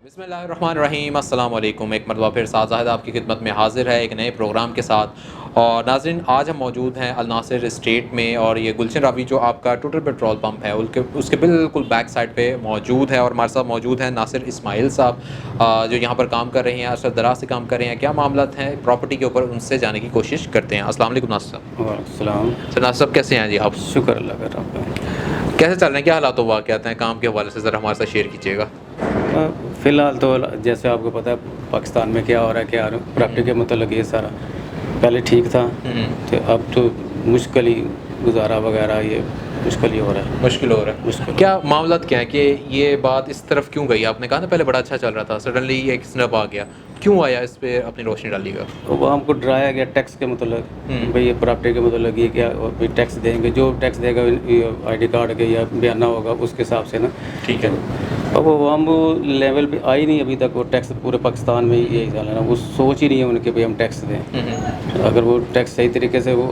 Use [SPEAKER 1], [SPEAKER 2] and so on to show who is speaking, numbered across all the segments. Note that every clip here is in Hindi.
[SPEAKER 1] बिस्मिल्लाहिर्रहमानिर्रहीम, अस्सलाम वालेकुम। एक मरतबा फिर साद ज़ाहिद आपकी खिदमत में हाजिर है एक नए प्रोग्राम के साथ। और नाज़रीन, आज हम मौजूद हैं नासिर स्टेट में और ये गुलशन रावी जो आपका टोटल पेट्रोल पंप है उसके बिल्कुल बैक साइड पे मौजूद है। और हमारे साथ मौजूद हैं नासिर इस्माइल साहब जो यहाँ पर काम कर रहे हैं, असर दराज से काम कर रहे हैं। क्या मामला हैं प्रॉपर्टी के ऊपर, उनसे जाने की कोशिश करते हैं। अस्सलाम वालेकुम नासिर साहब।
[SPEAKER 2] वालेकुम
[SPEAKER 1] सर नासिर साहब कैसे हैं जी आप?
[SPEAKER 2] शुक्र अल्लाह का। रब
[SPEAKER 1] कैसे चल रहे हैं, क्या हालात वाक़यात हैं काम के हवाले से, ज़रा हमारे साथ शेयर कीजिएगा।
[SPEAKER 2] फ़िलहाल तो जैसे आपको पता है पाकिस्तान में क्या हो रहा है, क्या प्रॉपर्टी के मतलब ये सारा पहले ठीक था, तो अब तो मुश्किल ही गुजारा वगैरह ये मुश्किल ही हो रहा है।
[SPEAKER 1] मुश्किल हो रहा है।
[SPEAKER 2] मुश्किल
[SPEAKER 1] क्या मामला क्या है कि ये बात इस तरफ क्यों गई? आपने कहा ना पहले बड़ा अच्छा चल रहा था, सडनली एक स्नैप आ गया, क्यों आया? इस पे अपनी रोशनी डालिएगा।
[SPEAKER 2] वो हमको डराया गया टैक्स के मतलब, भाई ये प्रॉपर्टी के मतलब ये क्या भाई टैक्स देंगे, जो टैक्स देगा ID कार्ड के या बयाना होगा उसके हिसाब से ना।
[SPEAKER 1] ठीक है।
[SPEAKER 2] अब वो हम वो लेवल पे आई नहीं अभी तक, वो टैक्स पूरे पाकिस्तान में यही चल रहा है ना, वो सोच ही नहीं है उनके भाई हम टैक्स दें। अगर वो टैक्स सही तरीके से वो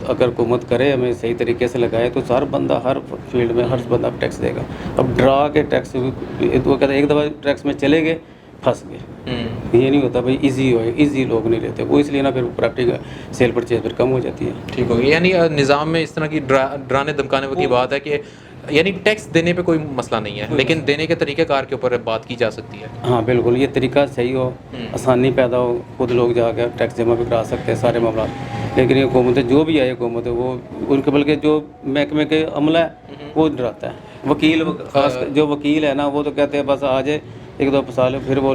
[SPEAKER 2] अगर हुकूमत करे, हमें सही तरीके से लगाए तो हर बंदा हर फील्ड में हर बंदा टैक्स देगा। अब डरा के टैक्स वो कहते हैं एक दफ़ा टैक्स में चले गए फंस गए। ये नहीं होता भाई इजी हो, इजी लोग नहीं लेते वो, इसलिए ना फिर प्रॉपर्टी का सेल परचेज फिर कम हो जाती है।
[SPEAKER 1] ठीक हो गया। यानी निज़ाम में इस तरह की डराने धमकाने की बात है कि यानी टैक्स देने पे कोई मसला नहीं है, लेकिन देने के तरीक़ेकार के ऊपर बात की जा सकती है।
[SPEAKER 2] हाँ बिल्कुल, ये तरीका सही हो, आसानी पैदा हो, खुद लोग जाकर टैक्स जमा भी करा सकते हैं सारे मामला। लेकिन ये हुकूमत जो भी है हुकूमत वो उनके बल्कि जो महकमे के अमला है वो डराता है। वकील खास जो वकील है ना वो तो कहते हैं बस आ जाए एक दो साल फिर वो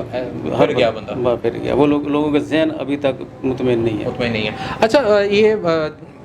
[SPEAKER 2] हर
[SPEAKER 1] गया बंदा
[SPEAKER 2] फिर गया। वो लोगों का ज़हन अभी तक मुतमईन नहीं है।
[SPEAKER 1] मुतमईन नहीं है। अच्छा, ये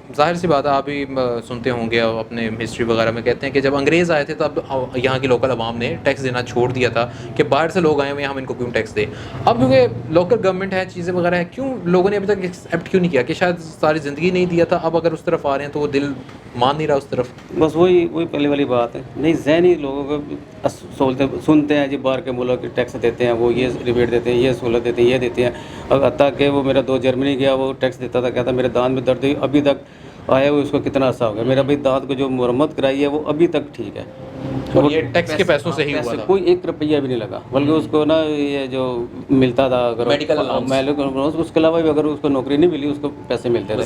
[SPEAKER 1] ज़ाहिर सी बात है, आप भी सुनते होंगे अपने हिस्ट्री वगैरह में कहते हैं कि जब अंग्रेज़ आए थे तब यहाँ की लोकल आवाम ने टैक्स देना छोड़ दिया था कि बाहर से लोग आए हुए हैं, हम इनको क्यों टैक्स दें। अब क्योंकि लोकल गवर्नमेंट है, चीज़ें वगैरह है, क्यों लोगों ने अभी तक एक्सेप्ट क्यों नहीं किया? कि शायद सारी ज़िंदगी नहीं दिया था, अब अगर उस तरफ आ रहे हैं तो वो दिल मान नहीं रहा उस तरफ।
[SPEAKER 2] बस वही पहले वाली बात है, नहीं ज़हनी लोगों को सहूलतें सुनते हैं जी, बाहर के मुल्क टैक्स देते हैं, वो ये रिबेट देते हैं, ये सहूलत देते हैं, ये देते हैं। अब हत्ता कि वो मेरा दोस्त जर्मनी गया, वो टैक्स देता था, कहता मेरे दांत में दर्द हुई, अभी तक आया हुआ उसको कितना अर्सा हो गया, मेरा भाई दांत को जो मरम्मत कराई है वो अभी तक ठीक है।
[SPEAKER 1] और ये टैक्स के पैसों से ही हुआ था,
[SPEAKER 2] कोई 1 रुपया भी नहीं लगा। बल्कि उसको ना ये जो मिलता था अगर
[SPEAKER 1] मेडिकल
[SPEAKER 2] उसके अलावा भी अगर उसको नौकरी नहीं मिली उसको पैसे मिलते थे,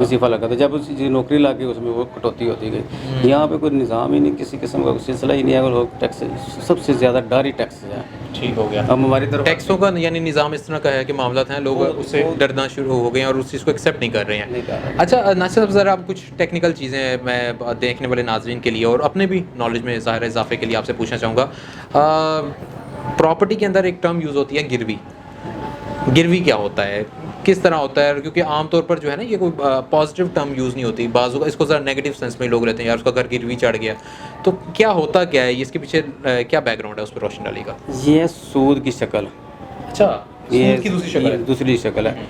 [SPEAKER 2] वजीफा लगा था। जब उस नौकरी लगी उसमें वो कटौती होती गई। यहाँ पे कोई निज़ाम ही नहीं, किसी किस्म का सिलसिला ही नहीं है। लोग टैक्स सबसे ज़्यादा डर ही टैक्स है।
[SPEAKER 1] ठीक हो गया।
[SPEAKER 2] अब हमारी तरफ
[SPEAKER 1] टैक्सों का यानी निज़ाम इस तरह का है कि मामला हैं, लोग उससे डरना शुरू हो गए हैं और उस चीज़ को एक्सेप्ट नहीं कर रहे हैं। अच्छा नासिर साहब, ज़रा आप कुछ टेक्निकल चीज़ें मैं देखने वाले नाज़रीन के लिए और अपने भी नॉलेज में ज़ाहिर इजाफे के लिए आपसे पूछना चाहूँगा। प्रॉपर्टी के अंदर एक टर्म यूज़ होती है गिरवी। गिरवी क्या होता है, किस तरह होता है? क्योंकि आमतौर पर जो है ना ये कोई पॉजिटिव टर्म यूज़ नहीं होती, बाजू का इसको ज़रा नेगेटिव सेंस में लोग रहते हैं, यार उसका घर गिरवी चढ़ गया। तो क्या होता क्या है, इसके पीछे क्या बैकग्राउंड है, उस पर रोशनी डालेगा।
[SPEAKER 2] ये सूद की शक्ल।
[SPEAKER 1] अच्छा,
[SPEAKER 2] ये
[SPEAKER 1] सूद की दूसरी शक्ल है।
[SPEAKER 2] दूसरी शक्ल है।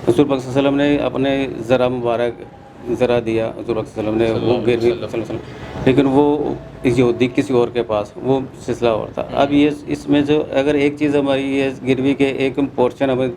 [SPEAKER 2] रसूल पाक सल्लल्लाहु अलैहि वसल्लम ने अपने ज़रा मुबारक ज़रा दिया, रसूल पाक सल्लल्लाहु अलैहि वसल्लम ने वो गिरवी, लेकिन वो यहूदी किसी और के पास वो सिलसिला और था। अब ये इसमें जो अगर एक चीज़ हमारी ये गिरवी के एक पोर्शन हमें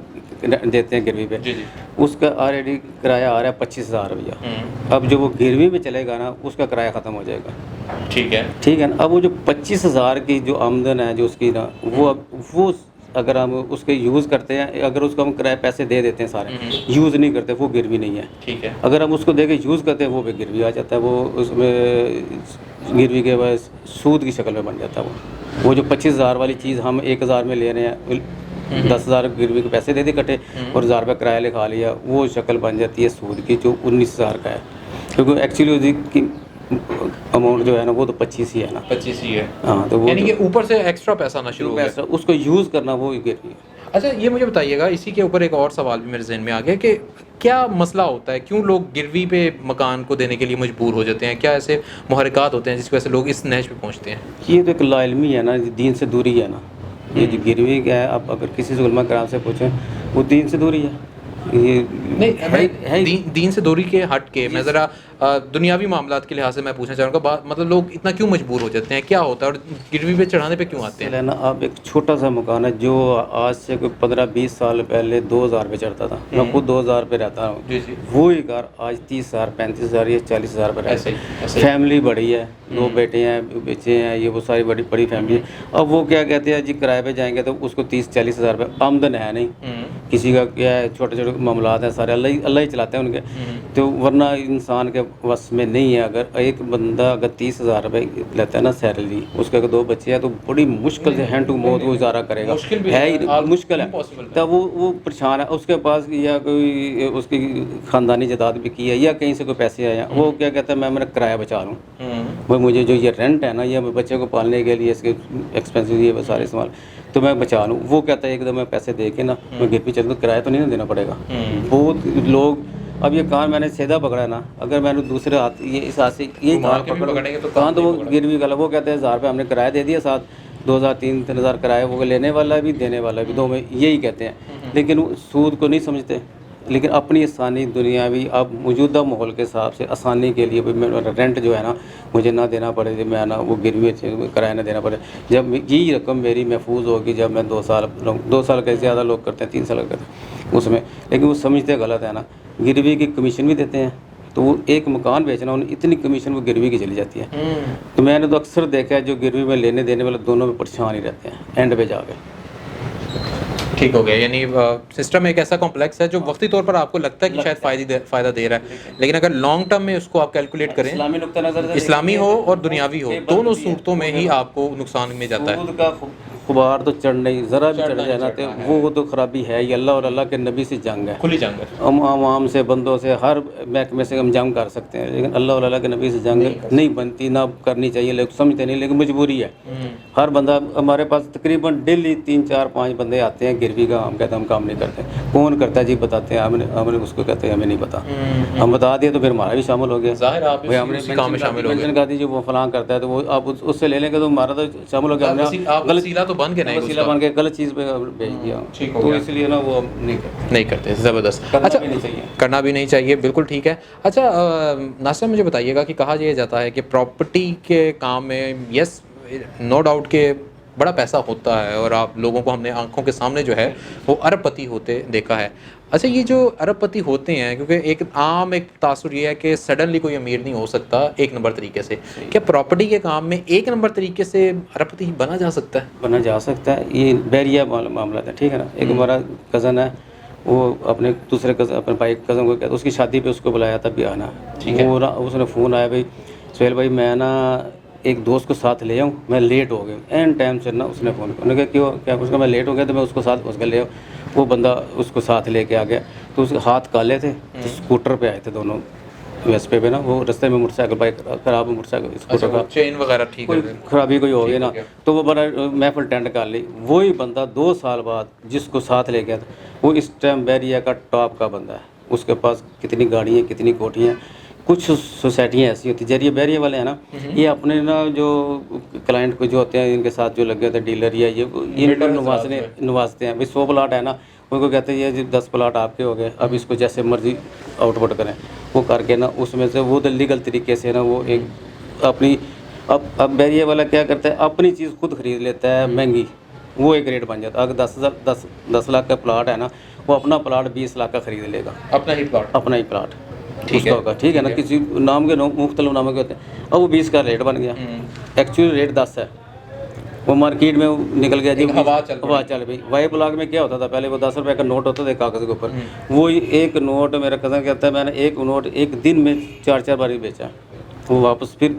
[SPEAKER 2] देते हैं गिरवी पे, उसका ऑलरेडी किराया आ रहा है 25,000 रुपया। अब जो वो गिरवी में चलेगा ना उसका किराया ख़त्म हो जाएगा।
[SPEAKER 1] ठीक है,
[SPEAKER 2] ठीक है ना। अब वो जो 25,000 की जो आमदन है जो उसकी ना वो अगर हम उसके यूज़ करते हैं, अगर उसको हम किराए पैसे दे देते हैं सारे, यूज़ नहीं करते, वो गिरवी नहीं है।
[SPEAKER 1] ठीक है।
[SPEAKER 2] अगर हम उसको दे के यूज़ करते हैं वो भी गिरवी आ जाता है, वो उसमें गिरवी के बाद सूद की शक्ल में बन जाता है। वो जो 25,000 वाली चीज़ हम 1,000 में ले रहे हैं, 10,000 गिरवी के पैसे दे दे कटे और 1,000 रुपये किराया लिखा लिया, वो शक्ल बन जाती है सूद की जो 19,000 का है। क्योंकि एक्चुअली उसकी अमाउंट जो है ना वो तो 25 ही है ना,
[SPEAKER 1] 25 ही है।
[SPEAKER 2] हाँ, तो वो
[SPEAKER 1] यानी कि ऊपर से एक्स्ट्रा पैसा आना शुरू हो गया,
[SPEAKER 2] उसको यूज़ करना वो गिरवी है।
[SPEAKER 1] अच्छा, ये मुझे बताइएगा, इसी के ऊपर एक और सवाल भी मेरे जहन में आ गया कि क्या मसला होता है, क्यों लोग गिरवी पे मकान को देने के लिए मजबूर हो जाते हैं? क्या ऐसे मुहर्रिकात होते हैं जिसकी वजह से लोग इस नहज पे पहुंचते हैं?
[SPEAKER 2] ये तो एक लाइलमी है ना, दीन से दूरी है ना। ये जो गिरवी क्या है, आप अगर किसी से उलमा कराम से पूछें वो दीन से दूरी है। ये
[SPEAKER 1] नहीं है दीन से दूरी के हट के मैं ज़रा दुनियावी मामलात के लिहाज से मैं पूछना चाहूँगा, मतलब लोग इतना क्यों मजबूर हो जाते हैं, क्या होता है और गिरवी पे चढ़ाने पे क्यों आते हैं?
[SPEAKER 2] ना आप एक छोटा सा मकान है जो आज से कोई 15-20 साल पहले 2000 पे चढ़ता था, मैं खुद 2000 पे रहता हूँ, वो ही घर आज 30,000 35,000 या 40,000 पे रहता है। फैमिली बड़ी है, 2 बेटे हैं, बच्चे हैं, ये वो सारी बड़ी बड़ी फैमिली है। अब वो क्या कहते हैं जी किराए पे जाएंगे तो उसको 30-40,000 रुपये आमदन है नहीं, किसी का क्या है छोटे छोटे मामलात हैं सारे अल्लाह ही चलाते हैं उनके, तो वरना इंसान के वश में नहीं है। अगर एक बंदा अगर 30,000 रुपये लेता है ना सैलरी, उसके अगर 2 बच्चे हैं तो बड़ी मुश्किल से हैंड टू माउथ गुजारा करेगा, है ही मुश्किल है, तब वो परेशान है। उसके पास या कोई उसकी ख़ानदानी जायदाद भी की है या कहीं से कोई पैसे आए हैं, वो क्या कहता है मैं मेरा किराया बचा लूँ, भाई मुझे जो ये रेंट है ना, ये बच्चे को पालने के लिए इसके एक्सपेंसिव ये सारे सामान तो मैं बचा लूँ। वो कहता है एकदम मैं पैसे दे के ना मैं गिर पे चल दूँ, किराया तो नहीं ना देना पड़ेगा। बहुत लोग अब ये कान मैंने सीधा पकड़ा ना, अगर मैंने दूसरे हाथ ये इस हाथ से ये कान पकड़ेंगे तो कान तो वो गिरवी गला, वो कहते हैं 1000 रुपये हमने किराया दे दिया, साथ 2,000-3,000 किराया, वो लेने वाला भी देने वाला भी, दो में यही कहते हैं, लेकिन वो सूद को नहीं समझते। लेकिन अपनी आसानी दुनियावी अब मौजूदा माहौल के हिसाब से आसानी के लिए मेरा रेंट जो है ना मुझे ना देना पड़े, मैं ना वो गिरवी किराया ना देना पड़े, जब यही रकम मेरी महफूज होगी जब मैं 2 साल के ज़्यादा लोग करते हैं 3 साल करते हैं उसमें, लेकिन वो समझते गलत है ना। गिरवी की कमीशन भी देते हैं, तो वो एक मकान बेचना उन्हें इतनी कमीशन वो गिरवी की चली जाती है। तो मैंने तो अक्सर देखा है जो गिरवी में लेने देने वाले दोनों में परेशान ही रहते हैं एंड पे जाके।
[SPEAKER 1] ठीक हो गया, यानी सिस्टम एक ऐसा कॉम्प्लेक्स है जो वक्ती तौर पर आपको लगता है कि शायद फ़ायदा दे रहा है, लेकिन अगर लॉन्ग टर्म में उसको आप कैलकुलेट करें,
[SPEAKER 2] इस्लामी नुक्ता नज़र से
[SPEAKER 1] इस्लामी हो और दुनियावी हो, दोनों सूरतों में ही आपको नुकसान में जाता है।
[SPEAKER 2] खुबार तो चढ़ नहीं, ज़रा भी चढ़ जाए ना तो वो तो ख़राबी है ही। अल्लाह और अल्लाह के नबी से जंग है,
[SPEAKER 1] खुली जंग है।
[SPEAKER 2] हम आवाम से, बंदों से, हर महकमे से हम जंग कर सकते हैं, लेकिन अल्लाह और अल्लाह के नबी से जंग नहीं बनती, ना करनी चाहिए, लोग समझते नहीं, लेकिन मजबूरी है। हर बंदा, हमारे पास तकरीबन डेली 3-4-5 बंदे आते हैं गिरवी का, हम कहते हैं हम काम नहीं करते, कौन करता है जी बताते हैं, हमने उसको कहते हैं हमें नहीं पता, हम बता दिए तो फिर हमारा भी शामिल हो गया, भाई हमने काम में शामिल हो गया, कर दीजिए वो फलां करता है तो वो आप उससे ले लेंगे तो हमारा तो शामिल हो गया, गलत बन के गलत चीज़ पे भेज दिया, तो इसलिए ना वो नहीं करते।
[SPEAKER 1] ज़बरदस्त। अच्छा, करना भी नहीं चाहिए, बिल्कुल ठीक है। अच्छा नासिर, मुझे बताइएगा कि कहा यह जाता है कि प्रॉपर्टी के काम में यस नो डाउट के बड़ा पैसा होता है और आप लोगों को हमने आंखों के सामने जो है वो अरबपति होते देखा है। अच्छा, ये जो अरबपति होते हैं, क्योंकि एक तासुर ये है कि सडनली कोई अमीर नहीं हो सकता 1 नंबर तरीके से, क्या प्रॉपर्टी के काम में 1 नंबर तरीके से अरबपति बना जा सकता है?
[SPEAKER 2] बना जा सकता है, ये बैरिया मामला था, ठीक है ना। एक हमारा कज़न है, वो अपने दूसरे कज़न, अपने भाई कज़न को कहते, उसकी शादी पे उसको बुलाया था भी आना, वो उसने फ़ोन आया, भाई सुहेल भाई मैं ना एक दोस्त को साथ ले आऊँ, मैं लेट हो गया, एंड टाइम से ना उसने फ़ोन किया, कहा क्यों, क्या उसका मैं लेट हो गया तो मैं उसको साथ उसका ले आऊँ, वो बंदा उसको साथ लेके आ गया, तो उसके हाथ काले थे, तो स्कूटर पे आए थे दोनों वेस्पे पे ना, वो रास्ते में मोटरसाइकिल बाइक खराब, मोटरसाइकिल स्कूटर का
[SPEAKER 1] चेन वगैरह ठीक है,
[SPEAKER 2] खराबी कोई हो गई ना, तो वो बड़ा महफिल टेंड कर ली। वही बंदा 2 साल बाद जिसको साथ ले गया था, वो इस टाइम बैरिया का टॉप का बंदा है, उसके पास कितनी गाड़ियाँ, कितनी कोठियाँ। कुछ सोसाइटियाँ ऐसी होती जरिए बैरिया वाले हैं ना, ये अपने ना जो क्लाइंट को जो होते हैं इनके साथ जो लगे होते हैं डीलर या ये इनको नवाजते हैं, भाई 100 प्लाट है ना, उनको कहते हैं ये 10 प्लाट आपके हो गए, अब इसको जैसे मर्जी आउटपुट करें, वो करके ना उसमें से वो लीगल तरीके से ना वो एक अपनी अब बैरिया वाला क्या करता है, अपनी चीज़ खुद खरीद लेता है महंगी, वो एक रेट बन जाता है। अगर 10 लाख का प्लाट है ना, वो अपना प्लाट 20 लाख का खरीद लेगा, अपना ही प्लाट उसका होगा, ठीक है ना, किसी नाम के मुख्तलिफ नामों के होते हैं। अब वो 20 का रेट बन गया, एक्चुअली रेट 10 है, वो मार्केट में निकल गया जी, हवा चल गई। वाई ब्लॉक में क्या होता था पहले, वो 10 रुपये का नोट होता था कागज़ के ऊपर, वो एक नोट मेरा कज़न कहता है मैंने एक नोट एक दिन में 4-4 बार बेचा, वो वापस फिर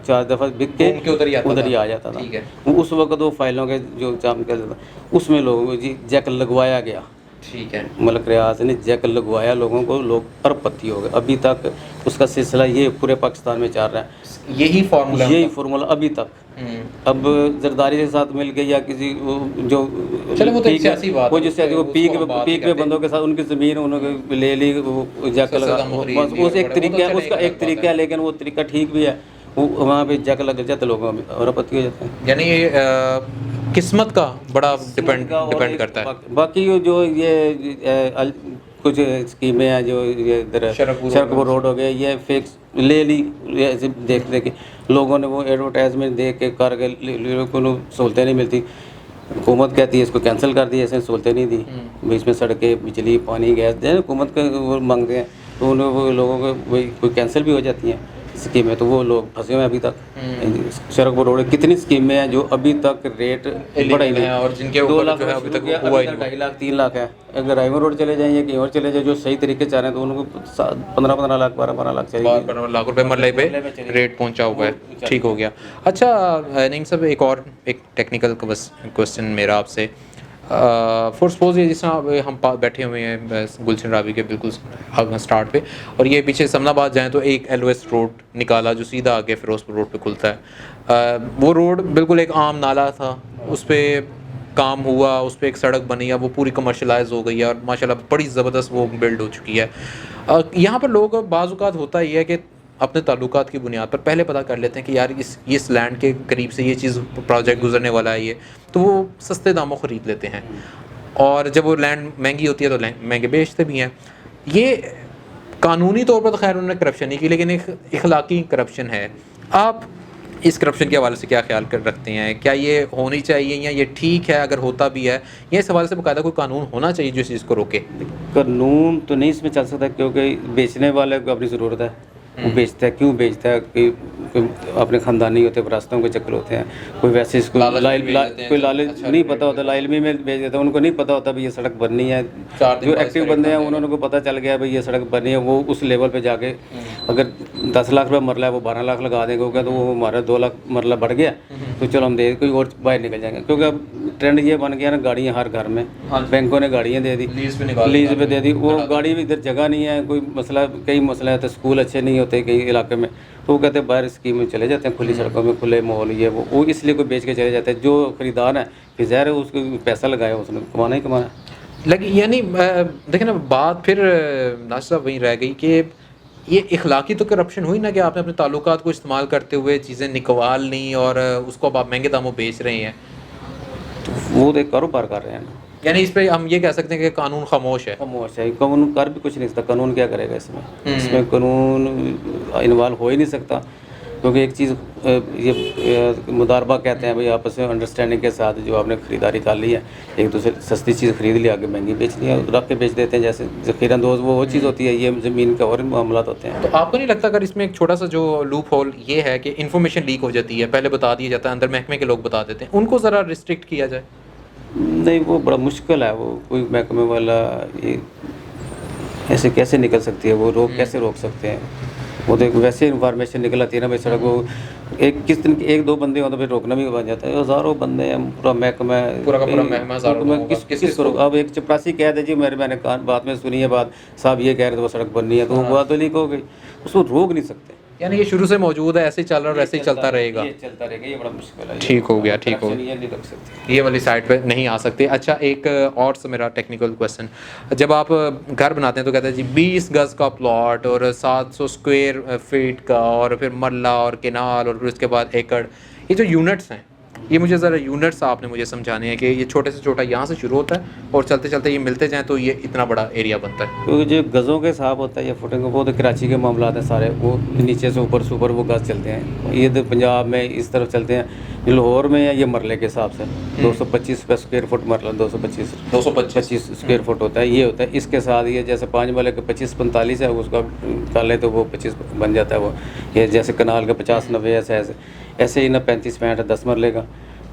[SPEAKER 2] 4 दफ़ा बिक के उधर ही आ जाता था। उस वक्त वो फाइलों के जो काम करता था उसमें लोगों को जी जैक लगवाया गया, ठीक है, मलक रियाज ने जैक लगवाया लोगों को, लोग अरबपति हो गए। अभी तक उसका सिलसिला ये पूरे पाकिस्तान में चल रहा है, यही फार्मूला अभी तक। अब जरदारी के साथ मिल गई या किसी जो वो जिससे वो पीक पे बंदों के साथ उनकी ज़मीन उन्होंने ले ली, वो जैक लगा, उस एक तरीका है, उसका एक तरीका है, लेकिन वो तरीका ठीक भी है, वो वहाँ पे जैक लग जाते लोगों में अरबपति हो जाते हैं।
[SPEAKER 1] यानी ये किस्मत का बड़ा डिपेंड करता है।
[SPEAKER 2] बाकी जो ये कुछ स्कीमें हैं जो ये इधर शरकपुर रोड हो गया, ये फिक्स ले ली, ऐसे देखते कि लोगों ने वो एडवर्टाइजमेंट देख के कर के लोगों को सहूलतें नहीं मिलती, हुकूमत कहती है इसको कैंसिल कर दी, ऐसे सहूलतें नहीं दी, बीच में सड़कें बिजली पानी गैस दे हुकूमत का वो मांगते हैं, तो उन वो लोगों को वही कोई कैंसिल भी हो जाती हैं स्कीमें, तो वो लोग फंसे हुए हैं अभी तक। शरकपुर रोड कितनी स्कीमें हैं जो अभी तक रेट बढ़े नहीं है और जिनके 2 लाख जो है अभी तक हुआ ही नहीं, 2.5 लाख 3 लाख है। अगर राइवर रोड चले जाएं या कहीं और चले जाए जो सही तरीके से आ रहे हैं तो उनको 15 लाख 12 लाख चाहिए,
[SPEAKER 1] 12 लाख रुपए मरले पे रेट पहुंचा हुआ है। ठीक हो गया। अच्छा नहीं सब एक और एक टेक्निकल क्वेश्चन मेरा आपसे, फॉर सपोज ये जिस तरह हम बैठे हुए हैं गुलशन रावी के बिल्कुल स्टार्ट पे, और ये पीछे समनाबाद जाएं तो एक LOS रोड निकाला जो सीधा आगे फिरोजपुर रोड पे खुलता है, वो रोड बिल्कुल एक आम नाला था, उस पर काम हुआ, उस पर एक सड़क बनी है, वो पूरी कमर्शलाइज हो गई है और माशाल्लाह बड़ी ज़बरदस्त वो बिल्ड हो चुकी है। यहाँ पर लोग बाज़-औक़ात होता ही है कि अपने ताल्लुकात की बुनियाद पर पहले पता कर लेते हैं कि यार इस लैंड के करीब से ये चीज़ प्रोजेक्ट गुजरने वाला है ये, तो वो सस्ते दामों ख़रीद लेते हैं और जब वो लैंड महंगी होती है तो महंगे बेचते भी हैं। ये कानूनी तौर पर तो खैर उन्होंने करप्शन नहीं की, लेकिन एक इखलाकी करप्शन है। आप इस करप्शन के हवाले से क्या ख्याल कर रखते हैं? क्या ये होनी चाहिए या ये ठीक है अगर होता भी है, या इस हवाले से बाकायदा कोई कानून होना चाहिए जो इस चीज़ को रोके?
[SPEAKER 2] कानून तो नहीं इसमें चल सकता क्योंकि बेचने वाले को अपनी ज़रूरत है, वो बेचता है, क्यों बेचता है? कोई अपने ख़ानदानी होते हैं, रास्तों के चक्कर होते हैं, कोई वैसे इसको कोई लालच नहीं पता होता, लाइलमी में बेच देता है, उनको नहीं पता होता भाई ये सड़क बननी है। जो एक्टिव बंदे हैं उन्होंने को पता चल गया भाई ये सड़क बननी है, वो उस लेवल पे जाके अगर 10 लाख रुपये मरला है वो 12 लाख लगा देंगे, तो वो हमारा 2 लाख मरला बढ़ गया तो चलो हम दे कोई और बाहर निकल जाएंगे। क्योंकि अब ट्रेंड ये बन गया ना, गाड़ियाँ हर घर में, बैंकों ने गाड़ियाँ दे दी, लीज पे दे दी, वो गाड़ी भी इधर जगह नहीं है, कोई मसला कई मसला है, तो स्कूल अच्छे नहीं होते कई इलाके में, तो वो कहते हैं बाहर स्कीम में चले जाते हैं, खुली सड़कों में खुले माहौल, ये वो इसलिए कोई बेच के चले जाते हैं। जो खरीदार है फिर ज़ाहिर है उसको पैसा लगाया उसने कमाना ही कमाना।
[SPEAKER 1] लेकिन यानी देखिए ना बात फिर नासिर वहीं रह गई कि ये इखलाकी तो करप्शन हुई ना कि आपने अपने ताल्लुकात को इस्तेमाल करते हुए चीज़ें निकलवा ली और उसको अब आप महंगे दामों बेच रहे हैं,
[SPEAKER 2] तो वो तो एक कारोबार कर रहे हैं ना।
[SPEAKER 1] यानी इस पे हम ये कह सकते हैं कि कानून खामोश है।
[SPEAKER 2] कानून कर भी कुछ नहीं सकता, कानून क्या करेगा इसमें कानून इन्वॉल्व हो ही नहीं सकता, क्योंकि एक चीज़ ये मुदारबा कहते हैं भाई आपस में अंडरस्टैंडिंग के साथ जो आपने ख़रीदारी कर ली है, एक दूसरे सस्ती चीज़ खरीद ली आगे महंगी बेच ली है, रख के बेच देते हैं, जैसे ज़ख़ीरंदोज़ वो चीज़ होती है, ये ज़मीन का और मामला होते हैं।
[SPEAKER 1] तो आपको नहीं लगता अगर इसमें एक छोटा सा जो लूप होल ये है कि इन्फॉर्मेशन लीक हो जाती है, पहले बता दिया जाता है, अंदर महकमे के लोग बता देते हैं, उनको ज़रा रिस्ट्रिक्ट किया जाए?
[SPEAKER 2] नहीं, वो बड़ा मुश्किल है, वो कोई महकमे वाला ये ऐसे कैसे निकल सकती है, वो कैसे रोक सकते हैं? वो तो वैसे इन्फॉर्मेशन निकल आती है ना भाई सड़क को एक किस दिन एक दो बंदे हो तो फिर रोकना भी बन जाता है, हज़ारों बंदे हैं, पूरा महकमा किस को? अब एक चपरासी कह दे जी मैंने बात में सुनी है बात, साहब ये कह रहे थे वो सड़क बननी है, तो वो बात तो लीक हो गई, उसको रोक नहीं सकते।
[SPEAKER 1] यानी ये शुरू से मौजूद है, ऐसे ही चल रहा है, वैसे ही चलता रहेगा,
[SPEAKER 2] ये बड़ा मुश्किल है।
[SPEAKER 1] ठीक हो गया, ठीक हो गया,
[SPEAKER 2] ये नहीं रख सकते,
[SPEAKER 1] ये वाली साइड पे नहीं आ सकते। अच्छा एक और से मेरा टेक्निकल क्वेश्चन, जब आप घर बनाते हैं तो कहते हैं जी 20 गज़ का प्लॉट और 700 स्क्वायर फीट का और फिर मरला और केनाल और फिर उसके बाद एकड़, ये जो यूनिट्स हैं ये मुझे ज़रा यूनिट्स आपने मुझे समझाने हैं कि ये छोटे से छोटा यहाँ से शुरू होता है और चलते चलते ये मिलते जाएँ तो ये इतना बड़ा एरिया बनता है।
[SPEAKER 2] क्योंकि जो गज़ों के हिसाब होता है या फुटिंग, वो तो कराची के मामला हैं सारे, वो नीचे से ऊपर वो गज़ चलते हैं, ये तो पंजाब में इस तरफ चलते हैं, लाहौर में है ये मरले के हिसाब से 225 स्क्वायर फुट मरला 225 स्क्वायर फुट होता है, ये होता है। इसके साथ ये जैसे 5 मरले का 25-45 है, उसका कर लें तो वो 25 बन जाता है, वो ये जैसे कनाल का 50-90 ऐसे ही ना 35-65 10 मरले का।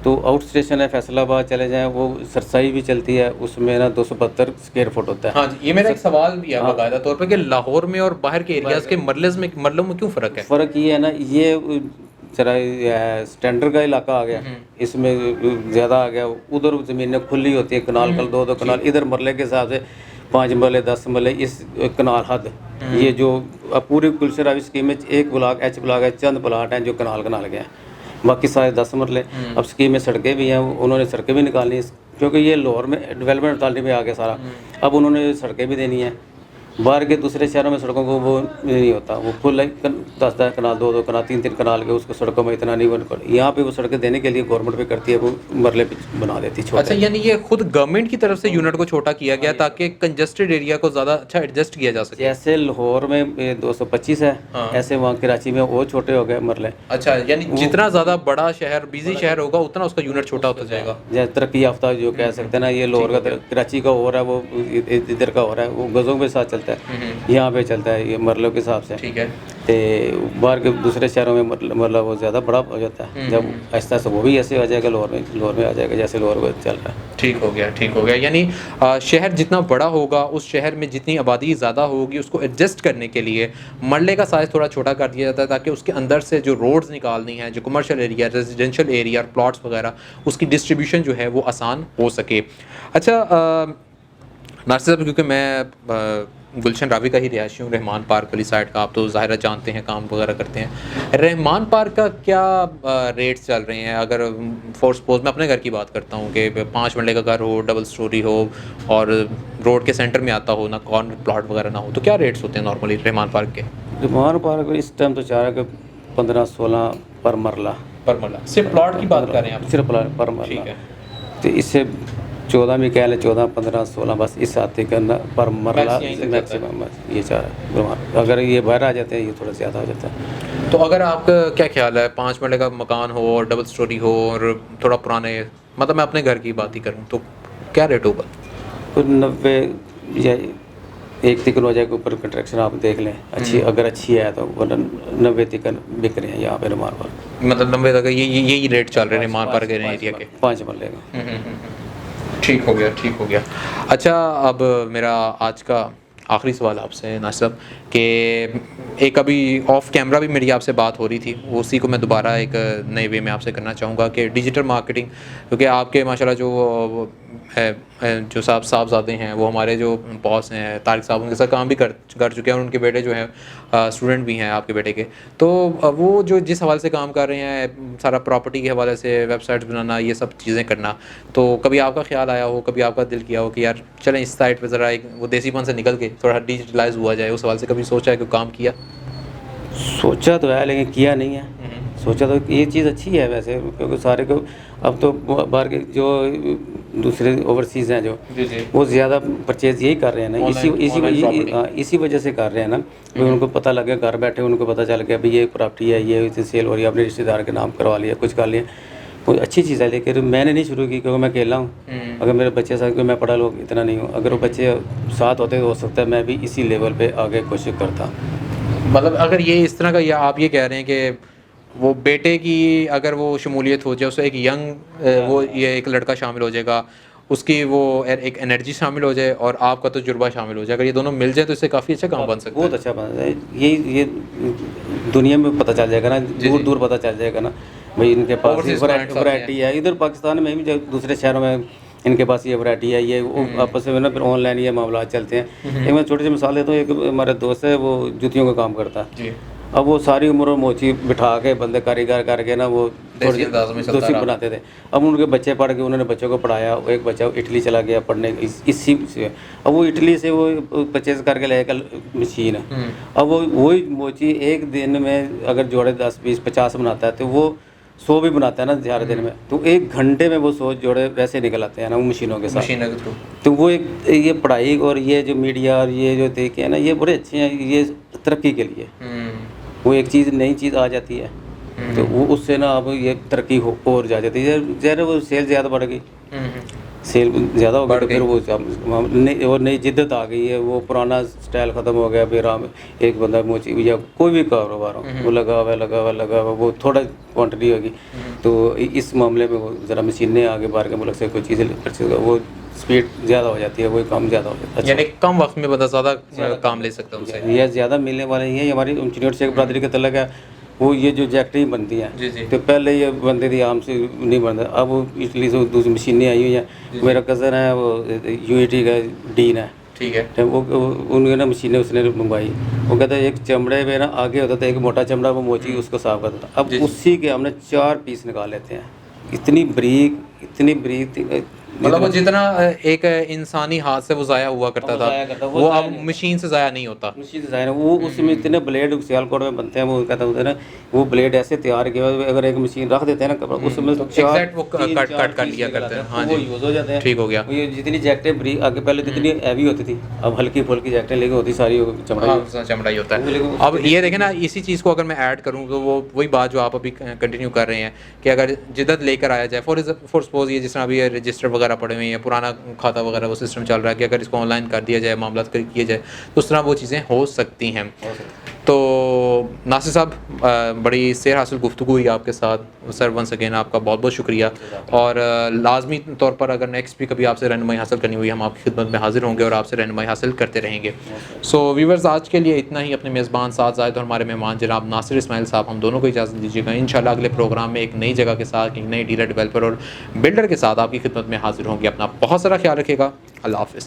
[SPEAKER 2] तो आउट स्टेशन है फैसलाबाद चले जाएं, वो सरसाई भी चलती है, उसमें ना 272 स्क्वायर फुट होता है।
[SPEAKER 1] हाँ जी, ये मेरा एक सवाल भी है बाकायदा तौर पे कि लाहौर में और बाहर के एरियाज़ के मरलों में क्यों फ़र्क है?
[SPEAKER 2] फ़र्क ये है ना, ये जरा स्टैंडर्ड का इलाका आ गया, इसमें ज़्यादा आ गया, उधर ज़मीनें खुली होती है, कनाल कल 2 कनाल, इधर मरले के हिसाब से 5 मरले 10 मरले इस कनाल हद। ये जो पूरी गुलशन रावी स्कीम में एक ब्लॉक H ब्लॉक है, चंद प्लाट हैं जो कनाल गए, बाकी सारे 10 मरले। अब स्कीम में सड़कें भी हैं, उन्होंने सड़कें भी निकालनी है, क्योंकि ये लाहौर में डेवलपमेंट अथॉरिटी में आ गया सारा, अब उन्होंने सड़कें भी देनी है, बाहर के दूसरे शहरों में सड़कों को वो नहीं होता, वो फुल 10-10 कनाल 2-2 कनाल 3-3 कनाल के उसको सड़कों में इतना नहीं बन कर, यहाँ पे वो सड़कें देने के लिए गवर्नमेंट पे करती है, वो मरले पे बना देती है।
[SPEAKER 1] अच्छा, यानी ये खुद गवर्नमेंट की तरफ से यूनिट को छोटा किया गया ताकि कंजस्टेड एरिया को ज़्यादा अच्छा एडजस्ट किया जा सके।
[SPEAKER 2] जैसे लाहौर में 225 है, ऐसे वहाँ कराची में वो छोटे हो गए मरले।
[SPEAKER 1] अच्छा, यानी जितना ज़्यादा बड़ा शहर बिजी शहर होगा उतना उसका यूनिट छोटा होता जाएगा।
[SPEAKER 2] जैसे तरक्की याफ्ता जो कह सकते हैं ना, ये लाहौर का कराची का हो रहा है, वो इधर का हो रहा है, वो गज़ों के साथ चलता है, यहाँ पे चलता है ये मरलों के हिसाब से।
[SPEAKER 1] ठीक है।
[SPEAKER 2] तो बाहर के दूसरे शहरों में मरला वो ज़्यादा बड़ा हो जाता है, जब आहिस्ता से वो भी ऐसे आ जाएगा, लाहौर में आ जाएगा जैसे लाहौर में चल रहा है।
[SPEAKER 1] ठीक हो गया, ठीक हो गया। यानी शहर जितना बड़ा होगा उस शहर में जितनी आबादी ज़्यादा होगी उसको एडजस्ट करने के लिए मरले का साइज़ थोड़ा छोटा कर दिया जाता है ताकि उसके अंदर से जो रोड्स निकालनी है, जो commercial area, residential area, plots वगैरह, उसकी डिस्ट्रीब्यूशन जो है वो आसान हो सके। अच्छा नासिर साहब, क्योंकि मैं गुलशन रावी का ही रिहायशी हूँ, रहमान पार्क वाली साइड का, आप तो ज़ाहिर जानते हैं, काम वगैरह करते हैं। रहमान पार्क का क्या रेट्स चल रहे हैं? अगर फॉर सपोज मैं अपने घर की बात करता हूँ कि 5 मरले का घर हो, डबल स्टोरी हो और रोड के सेंटर में आता हो, ना कॉर्नर प्लॉट वगैरह ना हो, तो क्या रेट्स होते हैं नॉर्मली रहमान पार्क के?
[SPEAKER 2] रहमान पार्क इस टाइम तो चाह रहा है कि 15-16 पर मरला।
[SPEAKER 1] सिर्फ प्लॉट की बात कर रहे हैं आप?
[SPEAKER 2] सिर्फ पर मरला।
[SPEAKER 1] ठीक है।
[SPEAKER 2] तो इससे 14 में कह लें, 14, 15, 16 बस इस आते करना पर मरला मैक्सिमम ये चाह रहा है। अगर ये बाहर आ जाते हैं ये थोड़ा ज़्यादा हो जाता है।
[SPEAKER 1] तो अगर आपका क्या ख्याल है, 5 मरले का मकान हो और डबल स्टोरी हो और थोड़ा पुराने, मतलब मैं अपने घर की बात ही करूँ, तो क्या रेट होगा?
[SPEAKER 2] कुछ 90 या 1 तक हो जाएगा ऊपर कंट्रैक्शन आप देख लें, अच्छी अगर अच्छी है तो 90 तक बिक रहे हैं यहाँ पे रहमान पार्क।
[SPEAKER 1] मतलब 90 तक यही रेट चल रहे हैं रहमान पार्क के एरिया के?
[SPEAKER 2] 5 मरले का।
[SPEAKER 1] ठीक हो गया, ठीक हो गया। अच्छा, अब मेरा आज का आखिरी सवाल आपसे नासिर साहब कि एक अभी ऑफ कैमरा भी मेरी आपसे बात हो रही थी, उसी को मैं दोबारा एक नए वे में आपसे करना चाहूँगा कि डिजिटल मार्केटिंग, क्योंकि आपके माशाल्लाह जो है जो साहबजादे हैं वो हमारे जो बॉस हैं तारिक साहब, उनके साथ काम भी कर चुके हैं और उनके बेटे जो हैं स्टूडेंट भी हैं आपके बेटे के, तो वो जो जिस हवाले से काम कर रहे हैं, सारा प्रॉपर्टी के हवाले से वेबसाइट्स बनाना, ये सब चीज़ें करना, तो कभी आपका ख्याल आया हो, कभी आपका दिल किया हो कि यार चलें इस साइड पर ज़रा एक वो देसीपन से निकल के थोड़ा डिजिटलाइज हुआ जाए, उस हवाले से कभी सोचा है कि काम किया?
[SPEAKER 2] सोचा तो है लेकिन किया नहीं है। सोचा तो ये चीज़ अच्छी है वैसे, क्योंकि सारे को अब तो बाहर के जो दूसरे ओवरसीज़ हैं जो वो ज़्यादा परचेज़ यही कर रहे हैं ना, इसी वजह से कर रहे हैं ना, कि उनको पता लगे, घर बैठे उनको पता चल गया भाई ये प्रॉपर्टी है, ये सेल हो रही है, अपने रिश्तेदार के नाम करवा लिया, कुछ कर लिया, वो अच्छी चीज़ है। लेकिन मैंने नहीं शुरू की क्योंकि मैं अकेला हूँ, अगर मेरे बच्चे साथ, मैं पढ़ा लोग इतना नहीं हूँ, अगर वो बच्चे साथ होते तो हो सकता है मैं भी इसी लेवल पर आगे कोशिश करता।
[SPEAKER 1] मतलब अगर ये इस तरह का, या आप ये कह रहे हैं कि वो बेटे की अगर वो शमूलियत हो जाए, उससे एक यंग वो ये एक लड़का शामिल हो जाएगा, उसकी वो एक एनर्जी शामिल हो जाए और आपका तजुर्बा शामिल हो जाए, अगर ये दोनों मिल जाए तो इससे काफ़ी अच्छा काम बन सकता है।
[SPEAKER 2] बहुत अच्छा बन जाए, ये दुनिया में पता चल जाएगा ना, दूर दूर पता चल जाएगा ना भाई इनके पास वैरायटी है। इधर पाकिस्तान में भी जब दूसरे शहरों में इनके पास ये वैरायटी है, ये आपस में ना फिर ऑनलाइन ये मामला चलते हैं। एक मैं छोटी सी मिसाल देता हूँ, एक हमारा दोस्त है वो जूतियों का काम करता है, अब वो सारी उम्र मोची बिठा के बंदे कारीगर करके ना वो दोषी बनाते थे। अब उनके बच्चे पढ़ के उन्होंने बच्चों को पढ़ाया, एक बच्चा इटली चला गया पढ़ने इसी से, अब वो इटली से वो परचेज करके लाएगा मशीन है, अब वो वही मोची एक दिन में अगर जोड़े 10, 20, 50 बनाता है तो वो 100 भी बनाता है ना 4 दिन में, तो 1 घंटे में वो 100 जोड़े वैसे निकल आते हैं ना वो मशीनों के साथ। तो वो एक ये पढ़ाई और ये जो मीडिया और ये जो देखे हैं ना, ये बड़े अच्छे हैं, ये तरक्की के लिए वो एक चीज़ नई चीज़ आ जाती है तो वो उससे ना अब ये तरक्की और जा जाती है, ज़्यादा वो सेल ज़्यादा बढ़ गई, सेल ज़्यादा हो गई तो फिर वो और नई जिद्दत आ गई है, वो पुराना स्टाइल ख़त्म हो गया। फिर हम एक बंदा मोची या कोई भी कारोबार हो वो लगा हुआ वो थोड़ा क्वांटिटी होगी, तो इस मामले में वो ज़रा मशीनें आगे बाहर के मुल्क से कोई चीज़ें परचेज वो स्पीड ज़्यादा हो जाती है, वही काम ज़्यादा हो जाता है।
[SPEAKER 1] यानी कम वक्त में बंदा ज़्यादा काम ले सकता है उनसे,
[SPEAKER 2] ये ज़्यादा मिलने वाले ही है। हमारी इंजीनियर शेख बरादरी का तलक है, वो ये जो जैकटें बनती हैं तो पहले ये बनती थी आम से नहीं बनता, अब वो इटली से दूसरी मशीनें आई हुई हैं। मेरा कज़न है वो यूनिटी का डीन है, ठीक है, तो वो उनके ना मशीनें उसने मंगवाई, वो कहता है एक चमड़े में ना आगे होता था एक मोटा चमड़ा, वो मोची उसको साफ करता था, अब उसी के हमने 4 पीस निकाल लेते हैं, इतनी बरीक
[SPEAKER 1] मतलब वो जितना एक इंसानी हाथ से वो ज़ाया हुआ करता था वो अब मशीन से ज़ाया नहीं होता।
[SPEAKER 2] मशीन से ज़ाया नहीं, वो उसमें इतने ब्लेड सियालकोट में बनते हैं, वो कहते हैं ना वो ब्लेड ऐसे तैयार किए हुए, अगर एक मशीन रख देते हैं ना कपड़ा उसमें
[SPEAKER 1] एग्जैक्ट वो कट कर लिया करते हैं। हाँ
[SPEAKER 2] वो यूज़ हो जाते हैं,
[SPEAKER 1] ठीक हो गया।
[SPEAKER 2] ये जितनी जैकेटें ब्री आगे पहले जितनी हैवी होती थी अब हल्की फुल्की जैकेटें लेके होती सारी
[SPEAKER 1] चमड़ा ही होता है। अब ये देखें ना, इसी चीज़ को अगर मैं ऐड करूँ तो वो वही बात जो आप अभी कंटिन्यू कर रहे हैं कि अगर जिद्दत लेकर आया जाए, फॉर सपोज ये जिस तरह अभी रजिस्टर वगैरह पड़े हुए हैं, पुराना खाता वगैरह वो सिस्टम चल रहा है कि अगर इसको ऑनलाइन कर दिया जाए, मामला किए जाए तो उस तरह वो चीज़ें हो सकती हैं। तो नासिर साहब बड़ी सेर हासिल गुफ्तगू हुई आपके साथ सर, वंस अगेन आपका बहुत बहुत शुक्रिया। और लाजमी तौर पर अगर नेक्स्ट भी कभी आपसे रहनुमाई हासिल करनी हुई हम आपकी खिदमत में हाजिर होंगे और आपसे रहनुमाई हासिल करते रहेंगे। सो व्यूवर्स, आज के लिए इतना ही। अपने मेज़बान साद ज़ाहिद और हमारे मेहमान जनाब नासिर इस्माइल साहब, हम दोनों को इजाज़त दीजिएगा। इंशाल्लाह अगले प्रोग्राम में एक नई जगह के साथ, एक नई डीलर डेवलपर और बिल्डर के साथ आपकी खिदमत में हाजिर होंगे। अपना बहुत सारा ख्याल रखिएगा। अल्लाह हाफ़िज़।